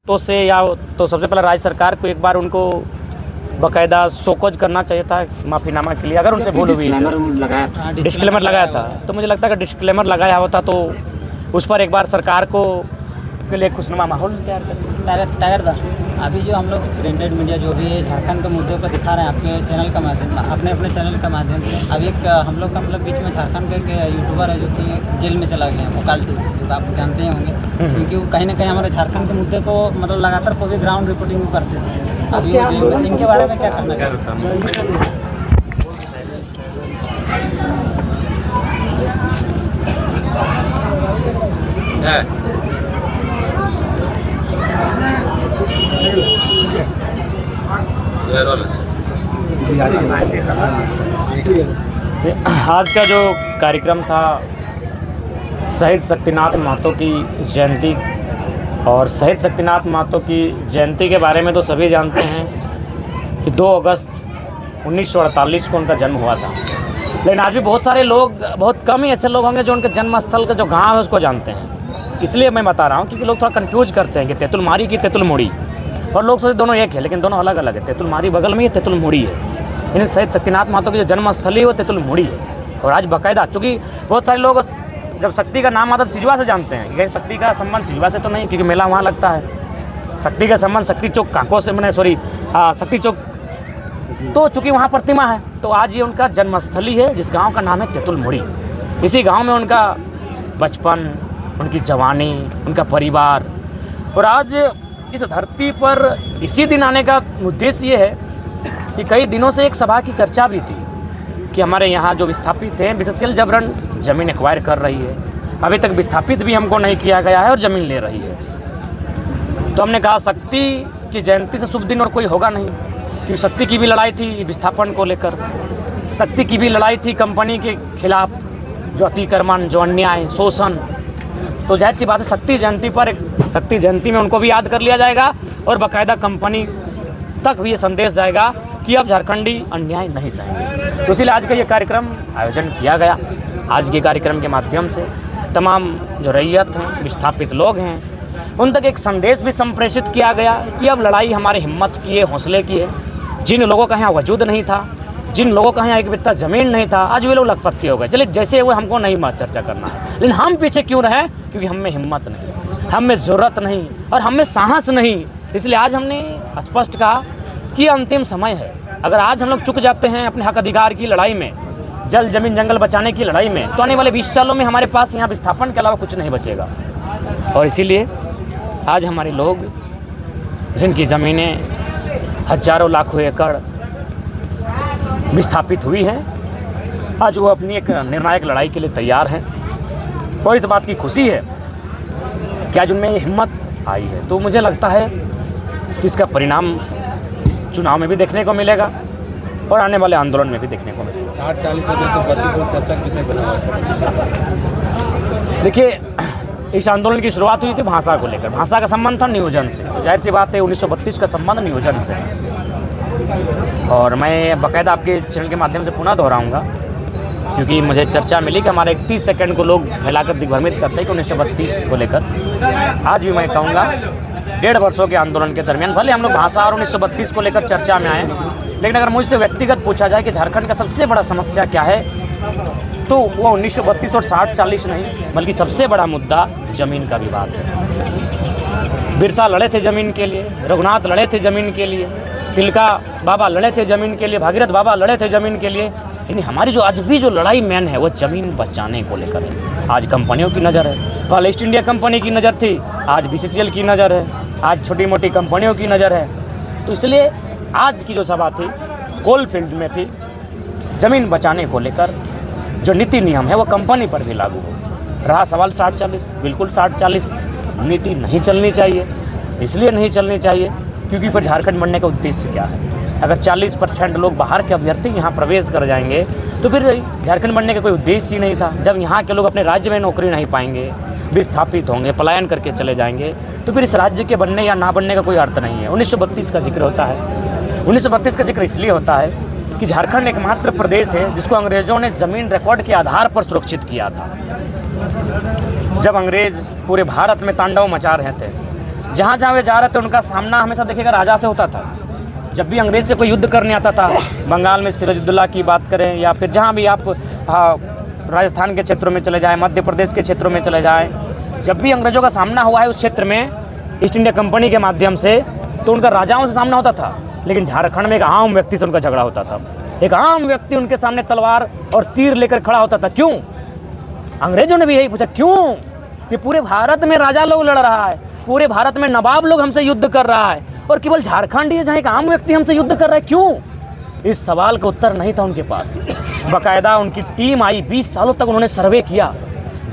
तो से या तो सबसे पहले राज्य सरकार को एक बार उनको बाकायदा शोकॉज करना चाहिए था माफ़ीनामा के लिए, अगर उनसे भूल हुई डिस्क्लेमर लगाया था। तो मुझे लगता है कि डिस्क्लेमर लगाया होता तो उस पर एक बार सरकार को के लिए खुशनुमा माहौल तैयार करें। टायर था अभी जो हम लोग प्रिंटेड मीडिया जो भी है झारखंड के मुद्दों को दिखा रहे हैं आपके चैनल का माध्यम अपने चैनल के माध्यम से। अभी एक हम लोग का मतलब बीच में झारखंड के एक यूट्यूबर है जो कि जेल में चला गया वकालती, जो आप जानते ही होंगे, क्योंकि वो कहीं ना कहीं हमारे झारखंड के मुद्दे को मतलब लगातार कोई भी ग्राउंड रिपोर्टिंग करते थे। अभी वो जेल में, इनके बारे में क्या करना चाहिए? आज का जो कार्यक्रम था शहीद शक्तिनाथ महतो की जयंती, और शहीद शक्तिनाथ महतो की जयंती के बारे में तो सभी जानते हैं कि 2 अगस्त 1948 को उनका जन्म हुआ था। लेकिन आज भी बहुत सारे लोग, बहुत कम ही ऐसे लोग होंगे जो उनके जन्म स्थल का जो गांव है उसको जानते हैं। इसलिए मैं बता रहा हूँ क्योंकि लोग थोड़ा कंफ्यूज करते हैं कि तेतुलमारी की तेतुलमुड़ी, और लोग सोचते दोनों एक है, लेकिन दोनों अलग अलग है। तेतुलमारी बगल में ही तेतुलमुड़ी है, यानी शहीद शक्तिनाथ महतो की जो जन्मस्थली है वो तेतुलमुड़ी है। और आज बाकायदा, चूँकि बहुत सारे लोग जब शक्ति का नाम आता है सिजवा से जानते हैं, कहीं शक्ति का संबंध सिजवा से तो नहीं, क्योंकि मेला वहाँ लगता है। शक्ति का संबंध शक्ति चौक कांको से, मैंने शक्ति चौक, तो चूँकि वहाँ प्रतिमा है, तो आज ये उनका जन्मस्थली है जिस गाँव का नाम है तेतुलमुड़ी। इसी गाँव में उनका बचपन, उनकी जवानी, उनका परिवार, और आज इस धरती पर इसी दिन आने का उद्देश्य ये है कि कई दिनों से एक सभा की चर्चा भी थी कि हमारे यहाँ जो विस्थापित हैं, बीएसएसएल जबरन ज़मीन एक्वायर कर रही है, अभी तक विस्थापित भी हमको नहीं किया गया है और ज़मीन ले रही है। तो हमने कहा शक्ति की जयंती से शुभ दिन और कोई होगा नहीं, क्योंकि शक्ति की भी लड़ाई थी विस्थापन को लेकर, शक्ति की भी लड़ाई थी कंपनी के खिलाफ, जो अतिक्रमण, जो अन्याय, शोषण। तो जाहिर सी बात है शक्ति जयंती पर, शक्ति जयंती में उनको भी याद कर लिया जाएगा और बाकायदा कंपनी तक भी ये संदेश जाएगा कि अब झारखंडी अन्याय नहीं सहेंगे। तो इसीलिए आज का ये कार्यक्रम आयोजन किया गया। आज के कार्यक्रम के माध्यम से तमाम जो रैयत हैं, विस्थापित लोग हैं, उन तक एक संदेश भी संप्रेषित किया गया कि अब लड़ाई हमारे हिम्मत की है, हौसले की है। जिन लोगों का यहाँ वजूद नहीं था, जिन लोगों का यहाँ एक बित्ता ज़मीन नहीं था, आज वे लोग लखपति हो गए। चलिए जैसे हुए, हमको नहीं चर्चा करना है, लेकिन हम पीछे क्यों रहे? क्योंकि हम में हिम्मत नहीं, हम में ज़रूरत नहीं और हम में साहस नहीं। इसलिए आज हमने स्पष्ट कहा कि अंतिम समय है। अगर आज हम लोग चुक जाते हैं अपने हक अधिकार की लड़ाई में, जल जमीन जंगल बचाने की लड़ाई में, तो आने वाले 20 सालों में हमारे पास यहाँ विस्थापन के अलावा कुछ नहीं बचेगा। और इसीलिए आज हमारे लोग, जिनकी ज़मीनें हजारों लाखों एकड़ विस्थापित हुई हैं, आज वो अपनी एक निर्णायक लड़ाई के लिए तैयार हैं। और इस बात की खुशी है कि आज उनमें ये हिम्मत आई है। तो मुझे लगता है कि इसका परिणाम चुनाव में भी देखने को मिलेगा और आने वाले आंदोलन में भी देखने को मिलेगा। 60-40 चर्चा का विषय बना है। देखिए, इस आंदोलन की शुरुआत हुई थी भाषा को लेकर। भाषा का संबंध था नियोजन से, जाहिर सी बात है 1932 का संबंध नियोजन से। और मैं बाकायदा आपके चैनल के माध्यम से पुनः दोहराऊंगा, क्योंकि मुझे चर्चा मिली कि हमारे 31 सेकंड को लोग फैलाकर दिग्भ्रमित करते हैं कि 1932 को लेकर। आज भी मैं कहूँगा 1.5 वर्षों के आंदोलन के दरमियान भले हम लोग भाषा और 1932 को लेकर चर्चा में आए, लेकिन अगर मुझसे व्यक्तिगत पूछा जाए कि झारखंड का सबसे बड़ा समस्या क्या है, तो वो 1932 और 60-40 नहीं, बल्कि सबसे बड़ा मुद्दा ज़मीन का विवाद है। बिरसा लड़े थे ज़मीन के लिए, रघुनाथ लड़े थे ज़मीन के लिए, तिलका बाबा लड़े थे ज़मीन के लिए, भागीरथ बाबा लड़े थे ज़मीन के लिए। यानी हमारी जो आज भी जो लड़ाई मेन है वो ज़मीन बचाने को लेकर है। आज कंपनियों की नज़र है, कल ईस्ट इंडिया कंपनी की नज़र थी, आज बीसीसीएल की नज़र है, आज छोटी मोटी कंपनियों की नज़र है। तो इसलिए आज की जो सभा थी कोल फील्ड में थी, ज़मीन बचाने को लेकर जो नीति नियम है वो कंपनी पर भी लागू हो। रहा सवाल 60-40, बिल्कुल 60-40 नीति नहीं चलनी चाहिए। इसलिए नहीं चलनी चाहिए क्योंकि फिर झारखंड बनने का उद्देश्य क्या है? अगर 40% लोग बाहर के अभ्यर्थी यहाँ प्रवेश कर जाएंगे तो फिर झारखंड बनने का कोई उद्देश्य ही नहीं था। जब यहाँ के लोग अपने राज्य में नौकरी नहीं पाएंगे, विस्थापित होंगे, पलायन करके चले जाएंगे, तो फिर इस राज्य के बनने या ना बनने का कोई अर्थ नहीं है। 1932 का जिक्र होता है। 1932 का जिक्र इसलिए होता है कि झारखंड एकमात्र प्रदेश है जिसको अंग्रेज़ों ने ज़मीन रिकॉर्ड के आधार पर सुरक्षित किया था। जब अंग्रेज़ पूरे भारत में तांडव मचा रहे थे, जहाँ जहाँ वे जा रहे थे उनका सामना हमेशा देखिएगा राजा से होता था। जब भी अंग्रेज़ से कोई युद्ध करने आता था, बंगाल में सिराजुद्दौला की बात करें या फिर जहाँ भी आप राजस्थान के क्षेत्रों में चले जाएँ, मध्य प्रदेश के क्षेत्रों में चले जाएँ, जब भी अंग्रेज़ों का सामना हुआ है उस क्षेत्र में ईस्ट इंडिया कंपनी के माध्यम से, तो उनका राजाओं से सामना होता था। लेकिन झारखंड में एक आम व्यक्ति से उनका झगड़ा होता था। एक आम व्यक्ति उनके सामने तलवार और तीर लेकर खड़ा होता था। क्यों? अंग्रेजों ने भी यही पूछा, क्यों? कि पूरे भारत में राजा लोग लड़ रहा है, पूरे भारत में नवाब लोग हमसे युद्ध कर रहा है, और केवल झारखंड ही जहाँ एक आम व्यक्ति हमसे युद्ध कर रहा है, क्यों? इस सवाल का उत्तर नहीं था उनके पास। बाकायदा उनकी टीम आई, 20 सालों तक उन्होंने सर्वे किया।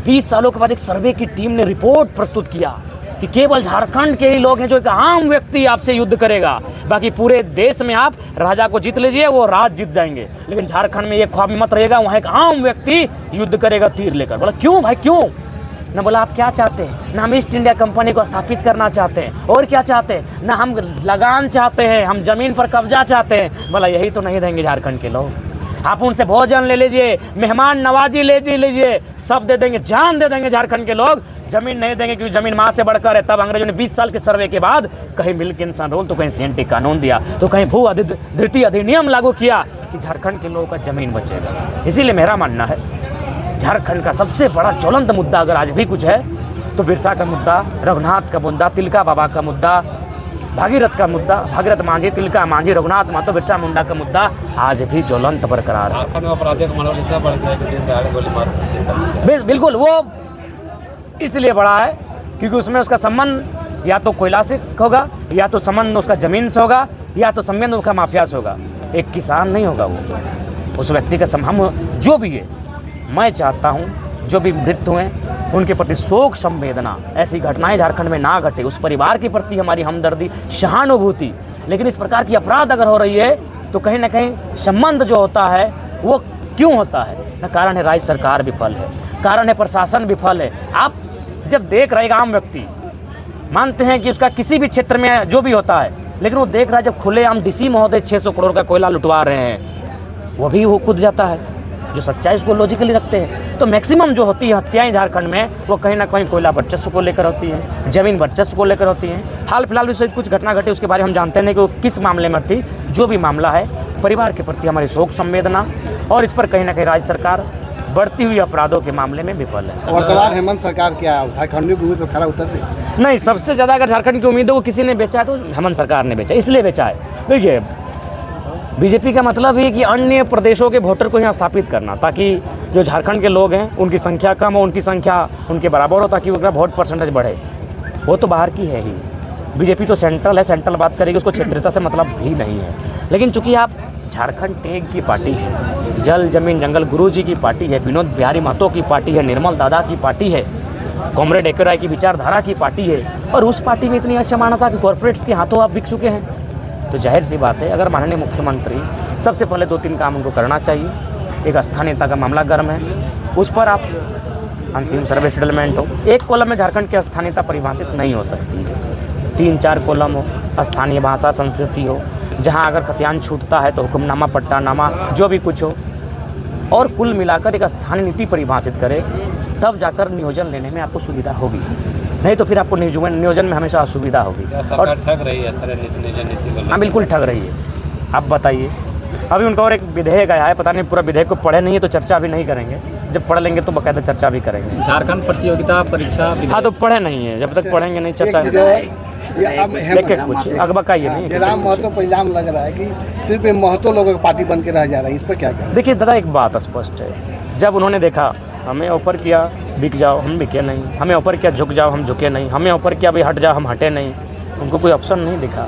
20 सालों के बाद एक सर्वे की टीम ने रिपोर्ट प्रस्तुत किया कि केवल झारखंड के ही लोग हैं जो एक आम व्यक्ति आपसे युद्ध करेगा, बाकी पूरे देश में आप राजा को जीत लीजिए, वो राज जीत जाएंगे, लेकिन झारखंड में ये ख्वाब मत रहेगा, वहाँ एक आम व्यक्ति युद्ध करेगा तीर लेकर। बोला क्यों भाई, क्यों? ना बोला आप क्या चाहते हैं? ना हम ईस्ट इंडिया कंपनी को स्थापित करना चाहते हैं, और क्या चाहते हैं? ना हम लगान चाहते हैं, हम जमीन पर कब्जा चाहते हैं। बोला यही तो नहीं देंगे झारखंड के लोग। आप उनसे भोजन ले लीजिए, मेहमान नवाजी ले लीजिए, सब दे देंगे, जान दे देंगे झारखंड के लोग, जमीन नहीं देंगे क्योंकि जमीन माँ से बढ़कर है। तब अंग्रेजों ने 20 साल के सर्वे के बाद कहीं मिल्क इंसान रूल, तो कहीं सीएनटी कानून दिया, तो कहीं भू अधिकृत अधिनियम लागू किया कि झारखंड के लोगों का जमीन बचेगा। इसीलिए मेरा मानना है झारखंड का सबसे बड़ा ज्वलंत मुद्दा अगर आज भी कुछ है तो बिरसा का मुद्दा, रघुनाथ का मुद्दा, तिलका बाबा का मुद्दा, भागीरथ का मुद्दा, भागीरथ मांझी, तिलका मांझी, रघुनाथ महतो, बिरसा मुंडा का मुद्दा आज भी ज्वलंत बरकरार है। झारखंड में आपराधिक मनोबल इतना बढ़ गया है कि दिन दहाड़े गोली मार। बिल्कुल, वो इसलिए बड़ा है क्योंकि उसमें उसका संबंध या तो कोयला से होगा, या तो संबंध उसका ज़मीन से होगा, या तो संबंध उसका माफिया से होगा। एक किसान नहीं होगा वो, उस व्यक्ति का हम जो भी है, मैं चाहता हूँ जो भी मृत हुए उनके प्रति शोक संवेदना, ऐसी घटनाएं झारखंड में ना घटे, उस परिवार के प्रति हमारी हमदर्दी, सहानुभूति। लेकिन इस प्रकार की अपराध अगर हो रही है तो कहीं ना कहीं संबंध जो होता है वो क्यों होता है? ना कारण है राज्य सरकार विफल है, कारण है प्रशासन विफल है। आप जब देख रहे आम व्यक्ति मानते हैं कि उसका किसी भी क्षेत्र में जो भी होता है, लेकिन वो देख रहा है जब खुलेआम डीसी महोदय 600 करोड़ का कोयला लुटवा रहे हैं, वो भी वो कूद जाता है। जो सच्चाई उसको लॉजिकली रखते हैं। तो मैक्सिमम जो होती है हत्याएं झारखंड में, वो कहीं ना कहीं कोयला वर्चस्व को लेकर होती हैं, जमीन वर्चस्व को लेकर होती हैं। हाल फिलहाल भी कुछ घटना घटी, उसके बारे में हम जानते नहीं कि वो किस मामले में थी। जो भी मामला है, परिवार के प्रति हमारी शोक संवेदना, और इस पर कहीं ना कहीं राज्य सरकार बढ़ती हुई अपराधों के मामले में विफल है। वर्तमान हेमंत सरकार क्या झारखंड की उम्मीद पर खरा उतर रही? नहीं, सबसे ज़्यादा अगर झारखंड की उम्मीदों को किसी ने बेचा है तो हेमंत सरकार ने बेचा, इसलिए बेचा है। देखिए, बीजेपी का मतलब है कि अन्य प्रदेशों के वोटर को यहाँ स्थापित करना, ताकि जो झारखंड के लोग हैं उनकी संख्या कम हो, उनकी संख्या उनके बराबर हो, ताकि उनका वोट परसेंटेज बढ़े। वो तो बाहर की है ही, बीजेपी तो सेंट्रल है, सेंट्रल बात करेगी, उसको क्षेत्रीयता से मतलब भी नहीं है। लेकिन चूंकि आप झारखंड टेग की पार्टी है, जल जमीन जंगल गुरुजी की पार्टी है, विनोद बिहारी महतो की पार्टी है, निर्मल दादा की पार्टी है, कॉमरेड एके राय की विचारधारा की पार्टी है, और उस पार्टी में इतनी असमानता कि कॉर्पोरेट्स के हाथों आप बिक चुके हैं, तो जाहिर सी बात है अगर माननीय मुख्यमंत्री, सबसे पहले 2-3 काम उनको करना चाहिए। एक स्थानीयता का मामला गर्म है, उस पर आप अंतिम सर्वे सेटलमेंट हो। एक कॉलम में झारखंड की स्थानीयता परिभाषित नहीं हो सकती है, 3-4 कॉलम हो, स्थानीय भाषा संस्कृति हो, जहां अगर खतियान छूटता है तो हुक्मनामा, पट्टानामा, जो भी कुछ हो, और कुल मिलाकर एक स्थानीय नीति परिभाषित करे, तब जाकर नियोजन लेने में आपको सुविधा होगी। नहीं तो फिर आपको नियोजन में हमेशा असुविधा होगी। और ठग रही है सर नियोजन नीति को। हाँ, बिल्कुल ठग रही है। आप बताइए, अभी उनका और एक विधेयक आया है, पता नहीं पूरा विधेयक को पढ़े नहीं है तो चर्चा भी नहीं करेंगे, जब पढ़ लेंगे तो बाकायदा चर्चा भी करेंगे। झारखंड प्रतियोगिता परीक्षा, हाँ तो पढ़े नहीं है, जब तक पढ़ेंगे नहीं चर्चा। कुछ अगर बताइए नहीं, राम महतो पर इल्जाम लग रहा है कि सिर्फ महतो लोगों की पार्टी बन के रह जा रहा है, इस पर क्या कहना? देखिए दादा, एक बात स्पष्ट है, जब उन्होंने देखा हमें ऑफर किया बिक जाओ, हम बिके नहीं, हमें ऑफर किया झुक जाओ, हम झुके नहीं, हमें ऑफर किया भाई हट जाओ, हम हटे नहीं, उनको कोई ऑप्शन नहीं दिखा।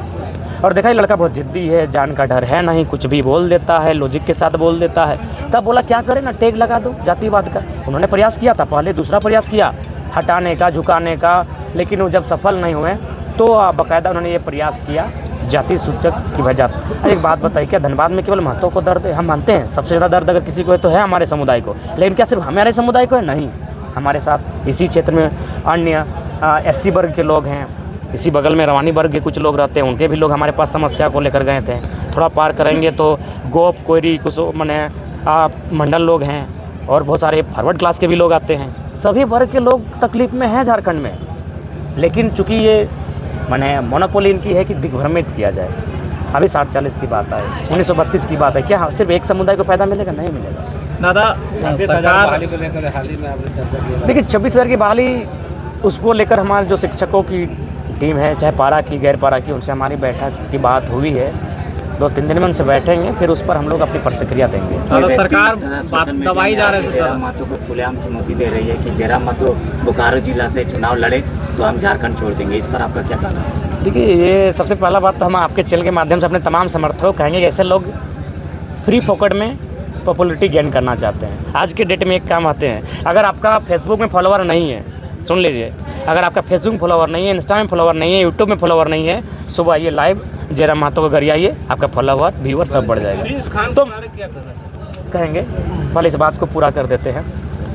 और देखा ये लड़का बहुत जिद्दी है, जान का डर है नहीं, कुछ भी बोल देता है, लॉजिक के साथ बोल देता है। तब बोला क्या करें ना, टैग लगा दो जातिवाद का। उन्होंने प्रयास किया था, पहले दूसरा प्रयास किया हटाने का, झुकाने का, लेकिन वो जब सफल नहीं हुए तो बाकायदा उन्होंने ये प्रयास किया जाति सूचक की वजह। एक बात बताइए, क्या धनबाद में केवल महतो को दर्द है? हम मानते हैं सबसे ज़्यादा दर्द अगर किसी को है तो है हमारे समुदाय को, लेकिन क्या सिर्फ हमारे समुदाय को है? नहीं, हमारे साथ इसी क्षेत्र में अन्य SC वर्ग के लोग हैं, इसी बगल में रवानी वर्ग के कुछ लोग रहते हैं, उनके भी लोग हमारे पास समस्या को लेकर गए थे। थोड़ा पार करेंगे तो गोप, कोयरी, कुछ मैंने मंडल लोग हैं, और बहुत सारे फॉरवर्ड क्लास के भी लोग आते हैं। सभी वर्ग के लोग तकलीफ़ में हैं झारखंड में, लेकिन चूँकि ये मैंने मोनोपोली इनकी है कि दिग्भ्रमित किया जाए। अभी 60-40 की बात है, 1932 की बात है, क्या सिर्फ एक समुदाय को फ़ायदा मिलेगा? नहीं मिलेगा। दादा 26,000 बहाली को लेकर हाल ही में आपने चर्चा की। देखिए 26,000 की बहाली उसको लेकर हमारे जो शिक्षकों की टीम है, चाहे पारा की गैर पारा की, उनसे हमारी बैठक की बात हुई है। 2-3 दिन में उनसे बैठेंगे, फिर उस पर हम लोग अपनी प्रतिक्रिया देंगे। दादा सरकार बात दबाई जा रही है। जयराम महतो को खुलेआम चुनौती दे रही है कि जयराम महतो बोकारो जिला से चुनाव लड़े तो हम झारखंड छोड़ देंगे, इस पर आपका क्या कहना है? देखिए ये सबसे पहला बात तो हम आपके चैनल के माध्यम से अपने तमाम समर्थकों को कहेंगे कि ऐसे लोग फ्री फोकट में पॉपुलरिटी गेन करना चाहते हैं। आज के डेट में एक काम आते हैं, अगर आपका फेसबुक में फॉलोवर नहीं है, सुन लीजिए, अगर आपका फेसबुक में फॉलोवर नहीं है, इंस्टा में फॉलोवर नहीं है, यूट्यूब में फॉलोवर नहीं है, सुबह आइए लाइव जयराम महतो के घर आइए, आपका फॉलोवर व्यूअर सब बढ़ जाएगा। तो कहेंगे पहले इस बात को पूरा कर देते हैं।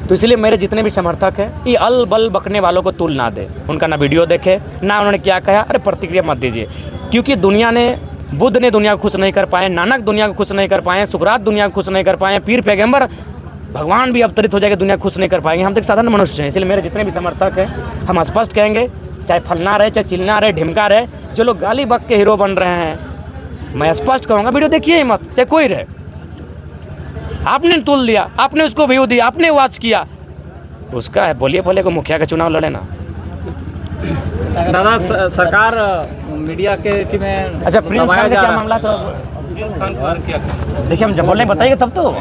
तो इसलिए मेरे जितने भी समर्थक हैं, ये अल बल बकने वालों को तुल ना दे, उनका ना वीडियो देखे, ना उन्होंने क्या कहा, अरे प्रतिक्रिया मत दीजिए। क्योंकि दुनिया ने, बुद्ध ने दुनिया को खुश नहीं कर पाए, नानक दुनिया को खुश नहीं कर पाए, सुकरात दुनिया को खुश नहीं कर पाए, पीर पैगंबर भगवान भी अवतरित हो जाएगा, दुनिया खुश नहीं कर पाएंगे। हम तो एक साधारण मनुष्य हैं। इसलिए मेरे जितने भी समर्थक हैं, हम स्पष्ट कहेंगे, चाहे फलना रहे, चाहे चिलना रहे, ढिमका रहे, जो लोग गाली बक के हीरो बन रहे हैं, मैं स्पष्ट कहूँगा वीडियो देखिए ही मत, चाहे कोई रहे। आपने तुल दिया, आपने उसको व्यू दिया, आपने वॉच किया, उसका है, बोलिए को मुखिया का चुनाव लड़े ना। दादा सरकार मीडिया के में अच्छा प्रिंस खान का क्या मामला था? देखिए हम जब बोलने बताइए तब तो।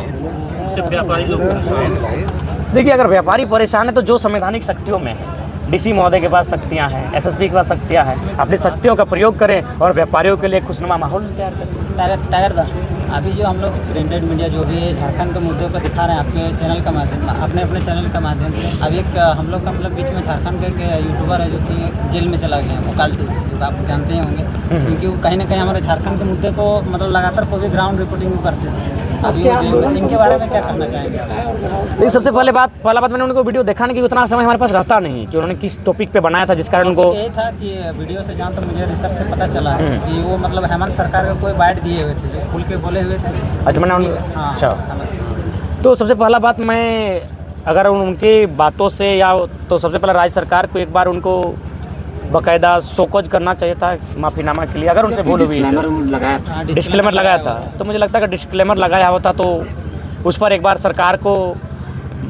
देखिए अगर व्यापारी परेशान है तो जो संवैधानिक शक्तियों में है, डीसी महोदय के पास शक्तियां हैं, एसएसपी के पास शक्तियां हैं, अपनी शक्तियों का प्रयोग करें और व्यापारियों के लिए खुशनुमा माहौल तैयार करें। टाइगर दा, अभी जो हम लोग प्रिंटेड मीडिया जो भी है झारखंड के मुद्दों को दिखा रहे हैं आपके चैनल का माध्यम, अपने चैनल का माध्यम से। अभी एक हम लोग का मतलब बीच में झारखंड के एक यूट्यूबर है जो कि जेल में चला गया, वो काल्टी, जो आप जानते ही होंगे, क्योंकि वो कहीं ना कहीं हमारे झारखंड के मुद्दे को मतलब लगातार कोई भी ग्राउंड रिपोर्टिंग वो करते थे। अभी वो जेल में, इनके बारे में क्या करना चाहेंगे? देखिए सबसे पहला बात मैंने उनको वीडियो दिखाने की उतना समय हमारे पास रहता नहीं कि उन्होंने किस टॉपिक पे बनाया था, जिस कारण उनको ये था कि वीडियो से जहाँ तक मुझे रिसर्च से पता चला है कि वो मतलब हेमंत सरकार को कोई बाइट दिए हुए थे, जो खुल के बोले हुए थे। अच्छा मैंने हाँ, अच्छा, तो सबसे पहला बात मैं अगर उनकी बातों से या तो सबसे पहले राज्य सरकार को एक बार उनको बाकायदा शोकॉज करना चाहिए था माफ़ीनामा के लिए, अगर उनसे भूल हुई डिस्क्लेमर लगाया था। तो मुझे लगता है कि डिस्क्लेमर लगाया होता तो उस पर एक बार सरकार को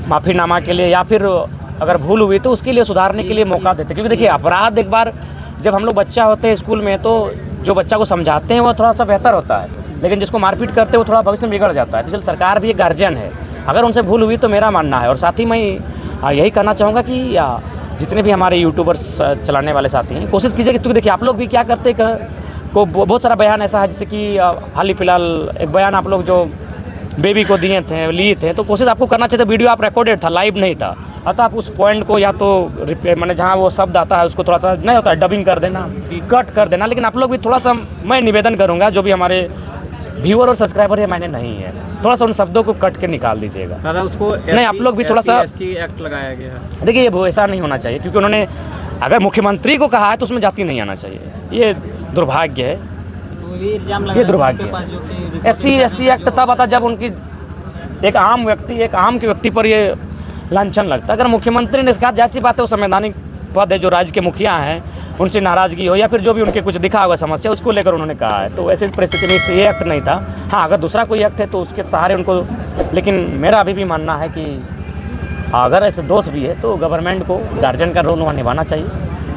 माफ़ीनामा के लिए या फिर अगर भूल हुई तो उसके लिए सुधारने के लिए मौका देते। क्योंकि देखिए अपराध एक बार जब हम लोग बच्चा होते हैं स्कूल में तो जो बच्चा को समझाते हैं वो थोड़ा सा बेहतर होता है, लेकिन जिसको मारपीट करते हैं वो थोड़ा भविष्य में बिगड़ जाता है। इसलिए सरकार भी एक गार्जियन है, अगर उनसे भूल हुई तो मेरा मानना है। और साथ ही मैं यही कहना चाहूँगा कि जितने भी हमारे यूट्यूबर्स चलाने वाले साथी हैं, कोशिश कीजिए कि देखिए आप लोग भी क्या करते को बहुत सारा बयान ऐसा है, जैसे कि हाल ही फिलहाल एक बयान आप लोग जो बेबी को लिए थे, तो कोशिश आपको करना चाहिए था, वीडियो आप रिकॉर्डेड था, लाइव नहीं था, अतः आप उस पॉइंट को या तो मैंने जहाँ वो शब्द आता है उसको थोड़ा सा नहीं होता है डबिंग कर देना, कट कर देना। लेकिन आप लोग भी थोड़ा सा, मैं निवेदन करूँगा जो भी हमारे व्यूअर और सब्सक्राइबर है मैंने नहीं है, थोड़ा सा उन शब्दों को कट के निकाल दीजिएगा। दादा उसको नहीं आप लोग भी थोड़ा सा ST एक्ट लगाया गया है। देखिए ये वो ऐसा नहीं होना चाहिए, क्योंकि उन्होंने अगर मुख्यमंत्री को कहा है तो उसमें जाति नहीं आना चाहिए, ये दुर्भाग्य है, ये दुर्भाग्य है। SC एक्ट तब आता जब उनकी एक आम के व्यक्ति पर ये लांछन लगता है। अगर मुख्यमंत्री ने कहा, जैसी बात है वो संवैधानिक पद है, जो राज्य के मुखिया हैं उनसे नाराज़गी हो या फिर जो भी उनके कुछ दिखा होगा समस्या, उसको लेकर उन्होंने कहा है, तो ऐसी परिस्थिति में ये एक्ट नहीं था। हाँ अगर दूसरा कोई एक्ट है तो उसके सहारे उनको, लेकिन मेरा अभी भी मानना है कि अगर ऐसे दोष भी है तो गवर्नमेंट को गार्जियन का रोल वहाँ निभाना चाहिए।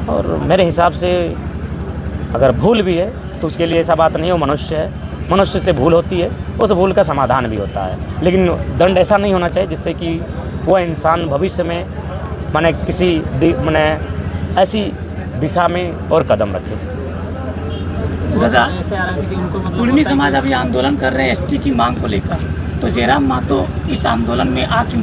और मेरे हिसाब से अगर भूल भी है तो उसके लिए ऐसा बात नहीं, वो मनुष्य है, मनुष्य से भूल होती है, उस भूल का समाधान भी होता है, लेकिन दंड ऐसा नहीं होना चाहिए जिससे कि वो इंसान भविष्य में माने किसी ऐसी दिशा में और कदम रखे। दादा कुर्मी समाज अभी आंदोलन कर रहे हैं ST की मांग को लेकर, तो जयराम महतो इस आंदोलन में आ क्यों